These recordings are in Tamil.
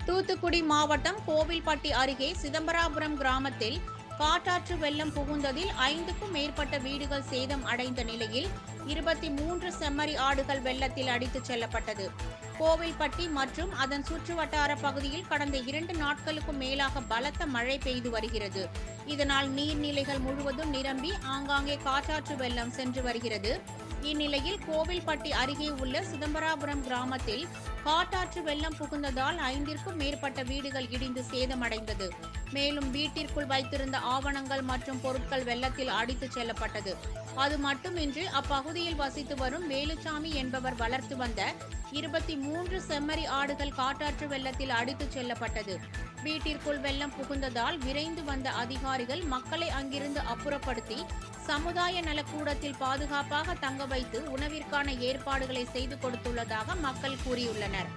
தூத்துக்குடி மாவட்டம் கோவில்பட்டி அருகே சிதம்பராபுரம் கிராமத்தில் காட்டாற்று வெள்ளம் புகுந்ததில் 5க்கும் மேற்பட்ட வீடுகள் சேதம் அடைந்த நிலையில் 23 செம்மறி ஆடுகள் வெள்ளத்தில் அடித்துச் செல்லப்பட்டது. கோவில்பட்டி மற்றும் அதன் சுற்றுவட்டார பகுதியில் கடந்த 2 நாட்களுக்கும் மேலாக பலத்த மழை பெய்து வருகிறது. இதனால் நீர்நிலைகள் முழுவதும் நிரம்பி ஆங்காங்கே காட்டாற்று வெள்ளம் சென்று வருகிறது. இந்நிலையில் கோவில்பட்டி அருகே உள்ள சிதம்பராபுரம் கிராமத்தில் காட்டாற்று வெள்ளம் புகுந்ததால் 5ற்கும் மேற்பட்ட வீடுகள் இடிந்து சேதமடைந்தது. மேலும் வீட்டிற்குள் வைத்திருந்த ஆவணங்கள் மற்றும் பொருட்கள் வெள்ளத்தில் அடித்துச் செல்லப்பட்டது. அது மட்டுமின்றி அப்பகுதியில் வசித்து வரும் வேலுச்சாமி என்பவர் வளர்த்து வந்த 23 செம்மறி ஆடுகள் காட்டாற்று வெள்ளத்தில் அடித்துச் செல்லப்பட்டது. வீட்டிற்குள் வெள்ளம் புகுந்ததால் விரைந்து வந்த அதிகாரிகள் மக்களை அங்கிருந்து அப்புறப்படுத்தி சமுதாய நலக்கூடத்தில் பாதுகாப்பாக தங்க வைத்து உணவிற்கான ஏற்பாடுகளை செய்து கொடுத்துள்ளதாக மக்கள் கூறியுள்ளனர்.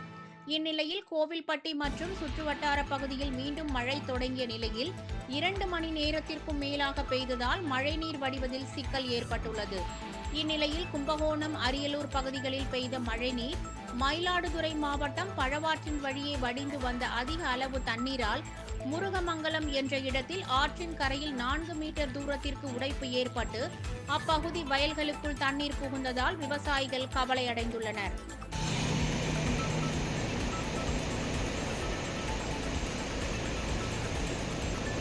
இந்நிலையில் கோவில்பட்டி மற்றும் சுற்றுவட்டார பகுதியில் மீண்டும் மழை தொடங்கிய நிலையில் 2 மணி நேரத்திற்கும் மேலாக பெய்ததால் மழைநீர் வடிவதில் சிக்கல் ஏற்பட்டுள்ளது. இந்நிலையில் கும்பகோணம், அரியலூர் பகுதிகளில் பெய்த மழைநீர் மயிலாடுதுறை மாவட்டம் பழவாற்றின் வழியே வடிந்து வந்த அதிக அளவு தண்ணீரால் முருகமங்கலம் என்ற இடத்தில் ஆற்றின் கரையில் 4 மீட்டர் தூரத்திற்கு உடைப்பு ஏற்பட்டு அப்பகுதி வயல்களுக்குள் தண்ணீர் புகுந்ததால் விவசாயிகள் கவலையடைந்துள்ளனர்.